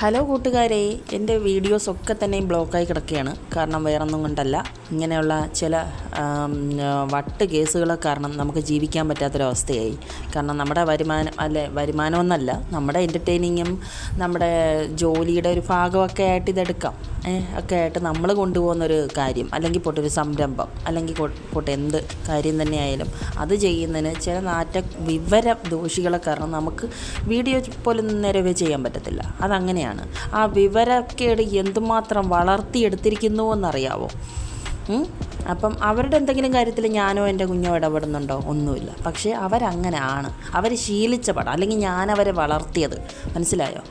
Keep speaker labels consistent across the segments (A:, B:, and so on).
A: Hello കൂട്ടുകാരെ, എൻ്റെ വീഡിയോസൊക്കെ തന്നെ ബ്ലോക്കായി കിടക്കുകയാണ്. കാരണം വേറൊന്നും കൊണ്ടല്ല, ഇങ്ങനെയുള്ള ചില വട്ട് കേസുകൾ കാരണം നമുക്ക് ജീവിക്കാൻ പറ്റാത്തൊരവസ്ഥയായി. കാരണം നമ്മുടെ വരുമാനമൊന്നല്ല, നമ്മുടെ എൻ്റർടൈനിങ്ങും നമ്മുടെ ജോലിയുടെ ഒരു ഭാഗമൊക്കെ ആയിട്ട് ഇതെടുക്കാം. ഒക്കെ ആയിട്ട് നമ്മൾ കൊണ്ടുപോകുന്നൊരു കാര്യം, അല്ലെങ്കിൽ ഒരു സംരംഭം, അല്ലെങ്കിൽ എന്ത് കാര്യം തന്നെയായാലും അത് ചെയ്യുന്നതിന് ചില വിവര ദോഷികളെ കാരണം നമുക്ക് വീഡിയോ പോലും നേരവേ ചെയ്യാൻ പറ്റത്തില്ല. അതങ്ങനെയാണ്. ആ വിവരക്കേട് എന്തുമാത്രം വളർത്തിയെടുത്തിരിക്കുന്നു എന്നറിയാവോ? അപ്പം അവരുടെ എന്തെങ്കിലും കാര്യത്തിൽ ഞാനോ എൻ്റെ കുഞ്ഞോ ഇടപെടുന്നുണ്ടോ? ഒന്നുമില്ല. പക്ഷേ അവരങ്ങനെയാണ്, അവർ ശീലിച്ച പടം, അല്ലെങ്കിൽ ഞാനവരെ വളർത്തിയത്. മനസ്സിലായോ?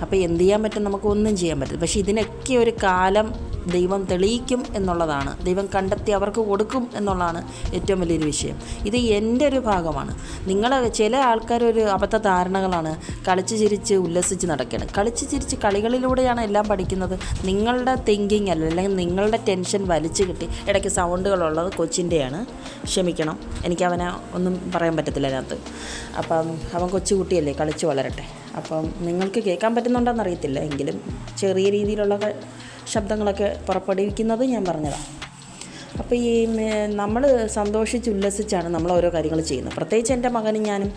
A: അപ്പോൾ എന്ത് ചെയ്യാൻ പറ്റും? നമുക്കൊന്നും ചെയ്യാൻ പറ്റില്ല. പക്ഷേ ഇതിനൊക്കെ ഒരു കാലം ദൈവം തെളിയിക്കും എന്നുള്ളതാണ്, ദൈവം കണ്ടെത്തി അവർക്ക് കൊടുക്കും എന്നുള്ളതാണ് ഏറ്റവും വലിയൊരു വിഷയം. ഇത് എൻ്റെ ഒരു ഭാഗമാണ്. ചില ആൾക്കാരൊരു അബദ്ധ ധാരണകളാണ്. കളിച്ച് ചിരിച്ച് ഉല്ലസിച്ച് നടക്കുകയാണ്. കളിച്ച് ചിരിച്ച് കളികളിലൂടെയാണ് എല്ലാം പഠിക്കുന്നത്. നിങ്ങളുടെ തിങ്കിങ് അല്ല, അല്ലെങ്കിൽ നിങ്ങളുടെ ടെൻഷൻ വലിച്ചു കിട്ടി. ഇടയ്ക്ക് സൗണ്ടുകളുള്ളത് കൊച്ചിൻ്റെയാണ്, ക്ഷമിക്കണം. എനിക്കവനെ ഒന്നും പറയാൻ പറ്റത്തില്ല അതിനകത്ത്. അപ്പം അവൻ കൊച്ചുകുട്ടിയല്ലേ, കളിച്ച് വളരട്ടെ. അപ്പം നിങ്ങൾക്ക് കേൾക്കാൻ പറ്റുന്നുണ്ടോയെന്നറിയത്തില്ല, എങ്കിലും ചെറിയ രീതിയിലുള്ള ശബ്ദങ്ങളൊക്കെ പുറപ്പെടുവിക്കുന്നത് ഞാൻ പറഞ്ഞതാണ്. അപ്പോൾ നമ്മൾ സന്തോഷിച്ച് ഉല്ലസിച്ചാണ് നമ്മൾ ഓരോ കാര്യങ്ങൾ ചെയ്യുന്നത്. പ്രത്യേകിച്ച് എൻ്റെ മകനും ഞാനും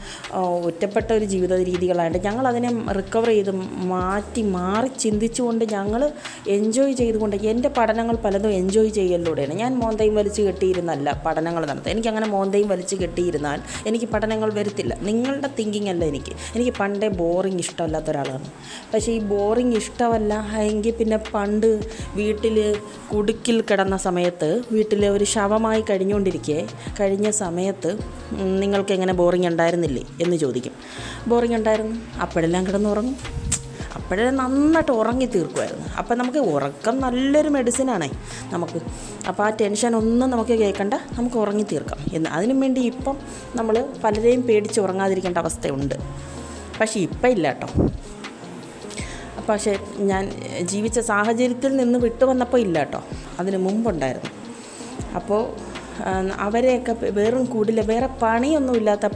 A: ഒറ്റപ്പെട്ട ഒരു ജീവിത രീതികളായിട്ട് ഞങ്ങളതിനെ റിക്കവർ ചെയ്ത് മാറി ചിന്തിച്ചുകൊണ്ട് ഞങ്ങൾ എൻജോയ് ചെയ്തുകൊണ്ട് എൻ്റെ പഠനങ്ങൾ പലതും എൻജോയ് ചെയ്യലിലൂടെയാണ്. ഞാൻ മോന്തയും വലിച്ച് കെട്ടിയിരുന്നല്ല പഠനങ്ങൾ നടത്തുക. എനിക്കങ്ങനെ മോന്തയും വലിച്ച് കെട്ടിയിരുന്നാൽ എനിക്ക് പഠനങ്ങൾ വരത്തില്ല. നിങ്ങളുടെ തിങ്കിങ് അല്ല എനിക്ക് പണ്ടേ ബോറിങ് ഇഷ്ടമല്ലാത്ത ഒരാളാണ്. പക്ഷേ ഈ ബോറിങ് ഇഷ്ടമല്ല എങ്കിൽ പിന്നെ പണ്ട് വീട്ടിൽ കുടുക്കിൽ കിടന്ന സമയത്ത്, വീട്ടിൽ ഒരു ശവമായി കഴിഞ്ഞ സമയത്ത് നിങ്ങൾക്ക് എങ്ങനെ ബോറിങ് ഉണ്ടായിരുന്നില്ലേ എന്ന് ചോദിക്കും. ബോറിങ് ഉണ്ടായിരുന്നു. അപ്പോഴെല്ലാം കിടന്നുറങ്ങും. അപ്പോഴേ നന്നായിട്ട് ഉറങ്ങി തീർക്കുമായിരുന്നു. അപ്പം നമുക്ക് ഉറക്കം നല്ലൊരു മെഡിസിനാണേ നമുക്ക്. അപ്പോൾ ആ ടെൻഷൻ ഒന്നും നമുക്ക് കേൾക്കണ്ട, നമുക്ക് ഉറങ്ങി തീർക്കാം എന്ന്. അതിനും വേണ്ടി ഇപ്പം നമ്മൾ പലരെയും പേടിച്ച് ഉറങ്ങാതിരിക്കേണ്ട അവസ്ഥയുണ്ട്. പക്ഷേ ഇപ്പം ഇല്ല കേട്ടോ. പക്ഷേ ഞാൻ ജീവിച്ച സാഹചര്യത്തിൽ നിന്ന് വിട്ടുവന്നപ്പോൾ ഇല്ല കേട്ടോ, അതിന് മുമ്പുണ്ടായിരുന്നു. അപ്പോൾ അവരെയൊക്കെ വെറും കൂടില്ല, വേറെ പണിയൊന്നുമില്ലാത്ത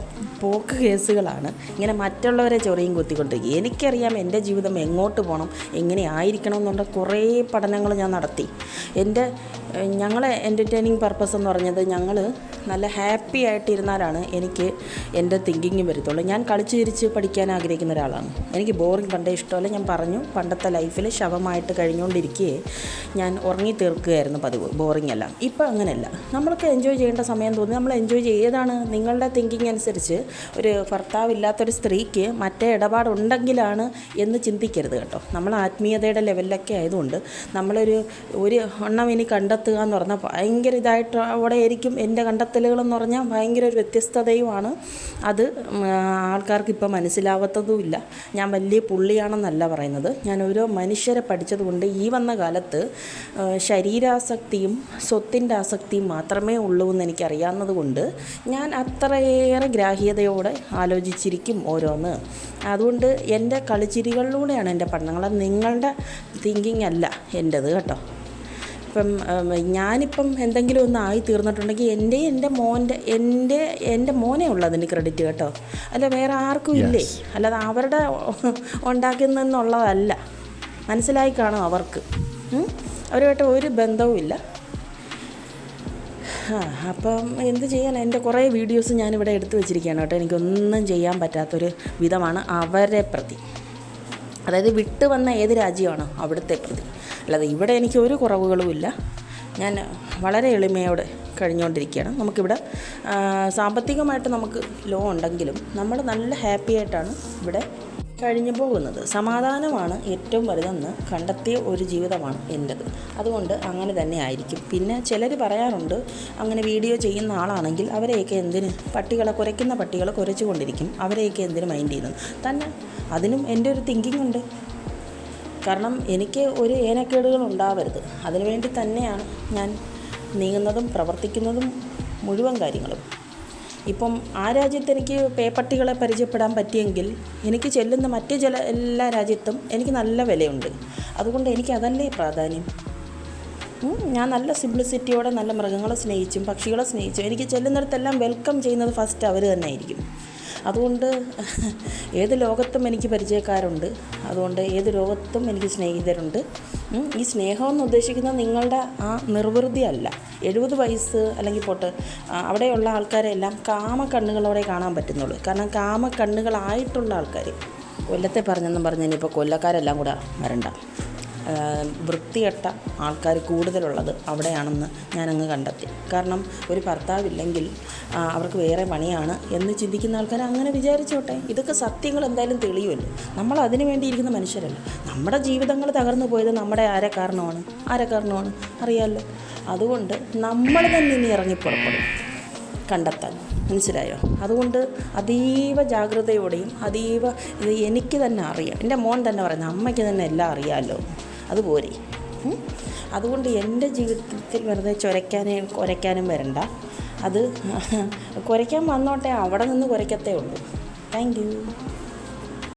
A: പോക്ക് കേസുകളാണ് ഇങ്ങനെ മറ്റുള്ളവരെ ചൊറിയും കുത്തിക്കൊണ്ട്. എനിക്കറിയാം എൻ്റെ ജീവിതം എങ്ങോട്ട് പോകണം, എങ്ങനെ ആയിരിക്കണം എന്നുള്ള കുറേ പഠനങ്ങൾ ഞാൻ നടത്തി. ഞങ്ങളെ എൻ്റർടൈനിങ് പർപ്പസ് എന്ന് പറഞ്ഞത് ഞങ്ങൾ നല്ല ഹാപ്പി ആയിട്ടിരുന്നാലാണ് എനിക്ക് എൻ്റെ തിങ്കിങ് വരത്തുള്ളൂ. ഞാൻ കളിച്ച് ചിരിച്ച് പഠിക്കാൻ ആഗ്രഹിക്കുന്ന ഒരാളാണ്. എനിക്ക് ബോറിങ് പണ്ടേ ഇഷ്ടമല്ല. ഞാൻ പറഞ്ഞു, പണ്ടത്തെ ലൈഫിൽ ശവമായിട്ട് കഴിഞ്ഞുകൊണ്ടിരിക്കുകയെ ഞാൻ ഉറങ്ങി തീർക്കുകയായിരുന്നു പതിവ്, ബോറിങ് അല്ല. ഇപ്പം അങ്ങനെയല്ല. നമ്മൾക്ക് എൻജോയ് ചെയ്യേണ്ട സമയം തോന്നി നമ്മൾ എൻജോയ് ചെയ്താണ്. നിങ്ങളുടെ തിങ്കിങ് അനുസരിച്ച് ഒരു ഭർത്താവില്ലാത്തൊരു സ്ത്രീക്ക് മറ്റേ ഇടപാടുണ്ടെങ്കിലാണ് എന്ന് ചിന്തിക്കരുത് കേട്ടോ. നമ്മൾ ആത്മീയതയുടെ ലെവലിലൊക്കെ ആയതുകൊണ്ട് നമ്മളൊരു എണ്ണം ഇനി കണ്ടെത്തുക എന്ന് പറഞ്ഞാൽ ഭയങ്കര ഇതായിട്ട് അവിടെ ആയിരിക്കും. എൻ്റെ കണ്ടെത്തലുകളെന്ന് പറഞ്ഞാൽ ഭയങ്കര ഒരു വ്യത്യസ്തതയുമാണ്. അത് ആൾക്കാർക്ക് ഇപ്പം മനസ്സിലാവാത്തതുമില്ല. ഞാൻ വലിയ പുള്ളിയാണെന്നല്ല പറയുന്നത്. ഞാൻ ഓരോ മനുഷ്യരെ പഠിച്ചതുകൊണ്ട് ഈ വന്ന കാലത്ത് ശരീരാസക്തിയും സ്വത്തിൻ്റെ ആസക്തിയും മാത്രമേ ഉള്ളൂ എന്ന് എനിക്കറിയാവുന്നത് കൊണ്ട് ഞാൻ അത്രയേറെ ഗ്രാഹ്യതയോടെ ആലോചിച്ചിരിക്കും ഓരോന്ന്. അതുകൊണ്ട് എൻ്റെ കളിച്ചിരികളിലൂടെയാണ് എൻ്റെ പഠനങ്ങൾ. നിങ്ങളുടെ തിങ്കിങ് അല്ല എൻ്റേത് കേട്ടോ. ഇപ്പം ഞാനിപ്പം എന്തെങ്കിലും ഒന്ന് ആയി തീർന്നിട്ടുണ്ടെങ്കിൽ എൻ്റെ മോനെ ഉള്ളൂ അതിന് ക്രെഡിറ്റ് കേട്ടോ. അല്ല വേറെ ആർക്കും ഇല്ലേ. അല്ലാതെ അവരുടെ ഉണ്ടാക്കുന്നതെന്നുള്ളതല്ല. മനസ്സിലായി കാണും അവർക്ക്. അവരുമായിട്ട് ഒരു ബന്ധവുമില്ല. അപ്പം എന്ത് ചെയ്യാൻ, എൻ്റെ കുറേ വീഡിയോസ് ഞാനിവിടെ എടുത്തു വെച്ചിരിക്കുകയാണ് കേട്ടോ. എനിക്കൊന്നും ചെയ്യാൻ പറ്റാത്തൊരു വിധമാണ് അവരെ പ്രതി. അതായത് വിട്ട് വന്ന ഏത് രാജ്യമാണോ അവിടുത്തെ പ്രതി. അല്ലാതെ ഇവിടെ എനിക്ക് ഒരു കുറവുകളുമില്ല. ഞാൻ വളരെ എളിമയോടെ കഴിഞ്ഞുകൊണ്ടിരിക്കുകയാണ്. നമുക്കിവിടെ സാമ്പത്തികമായിട്ട് നമുക്ക് ലോ ഉണ്ടെങ്കിലും നമ്മൾ നല്ല ഹാപ്പി ആയിട്ടാണ് ഇവിടെ കഴിഞ്ഞു പോകുന്നത്. സമാധാനമാണ് ഏറ്റവും വലുതെന്ന് കണ്ടെത്തിയ ഒരു ജീവിതമാണ് എൻ്റേത്. അതുകൊണ്ട് അങ്ങനെ തന്നെ ആയിരിക്കും. പിന്നെ ചിലർ പറയാറുണ്ട്, അങ്ങനെ വീഡിയോ ചെയ്യുന്ന ആളാണെങ്കിൽ അവരെയൊക്കെ എന്തിന് കുരയ്ക്കുന്ന പട്ടികളെ കുരച്ചു കൊണ്ടിരിക്കും, അവരെയൊക്കെ എന്തിന് മൈൻഡ് ചെയ്യുന്നത് തന്നെ. അതിനും എൻ്റെ ഒരു തിങ്കിങ് ഉണ്ട്. കാരണം എനിക്ക് ഒരു ഏനക്കേടുകൾ ഉണ്ടാവരുത്. അതിനുവേണ്ടി തന്നെയാണ് ഞാൻ നീങ്ങുന്നതും പ്രവർത്തിക്കുന്നതും മുഴുവൻ കാര്യങ്ങളും. ഇപ്പം ആ രാജ്യത്ത് എനിക്ക് പേപ്പട്ടികളെ പരിചയപ്പെടാൻ പറ്റിയെങ്കിൽ എനിക്ക് ചെല്ലുന്ന എല്ലാ രാജ്യത്തും എനിക്ക് നല്ല വിലയുണ്ട്. അതുകൊണ്ട് എനിക്ക് അതല്ലേ പ്രാധാന്യം. ഞാൻ നല്ല സിംപ്ലിസിറ്റിയോടെ നല്ല മൃഗങ്ങളെ സ്നേഹിച്ചും പക്ഷികളെ സ്നേഹിച്ചും എനിക്ക് ചെല്ലുന്നിടത്തെല്ലാം വെൽക്കം ചെയ്യുന്നത് ഫസ്റ്റ് അവർ തന്നെ ആയിരിക്കും. അതുകൊണ്ട് ഏത് ലോകത്തും എനിക്ക് പരിചയക്കാരുണ്ട്, അതുകൊണ്ട് ഏത് ലോകത്തും എനിക്ക് സ്നേഹിതരുണ്ട്. ഈ സ്നേഹമെന്ന് ഉദ്ദേശിക്കുന്നത് നിങ്ങളുടെ ആ നിർവൃതി അല്ല. 70 വയസ്സ് അല്ലെങ്കിൽ പോട്ട് അവിടെയുള്ള ആൾക്കാരെല്ലാം കാമക്കണ്ണുകളോടെ കാണാൻ പറ്റുന്നുള്ളൂ. കാരണം കാമക്കണ്ണുകളായിട്ടുള്ള ആൾക്കാർ കൊല്ലത്തെ പറഞ്ഞെന്നും പറഞ്ഞ് ഇനിയിപ്പോൾ കൊല്ലക്കാരെല്ലാം കൂടെ വരണ്ട. വൃത്തികെട്ട ആൾക്കാർ കൂടുതലുള്ളത് അവിടെയാണെന്ന് ഞാനങ്ങ് കണ്ടെത്തി. കാരണം ഒരു ഭർത്താവില്ലെങ്കിൽ അവർക്ക് വേറെ പണിയാണ് എന്ന് ചിന്തിക്കുന്ന ആൾക്കാർ അങ്ങനെ വിചാരിച്ചോട്ടെ. ഇതൊക്കെ സത്യങ്ങൾ എന്തായാലും തെളിയുമല്ലോ. നമ്മൾ അതിന് വേണ്ടിയിരിക്കുന്ന മനുഷ്യരല്ല. നമ്മുടെ ജീവിതങ്ങൾ തകർന്നു പോയത് നമ്മുടെ ആരെ കാരണമാണ് അറിയാമല്ലോ. അതുകൊണ്ട് നമ്മൾ തന്നെ ഇനി ഇറങ്ങിപ്പുറപ്പെടും കണ്ടെത്താൻ, മനസ്സിലായോ? അതുകൊണ്ട് അതീവ ജാഗ്രതയോടെയും ഇത് എനിക്ക് തന്നെ അറിയാം. എൻ്റെ മോൻ തന്നെ പറയുന്നത് അമ്മയ്ക്ക് തന്നെ എല്ലാം അറിയാമല്ലോ, അതുപോലെ. അതുകൊണ്ട് എൻ്റെ ജീവിതത്തിൽ വെറുതെ കുരയ്ക്കാനും വരണ്ട. അത് കുരയ്ക്കാൻ വന്നോട്ടെ, അവിടെ നിന്ന് കുരയ്ക്കത്തേ ഉള്ളൂ. Thank you.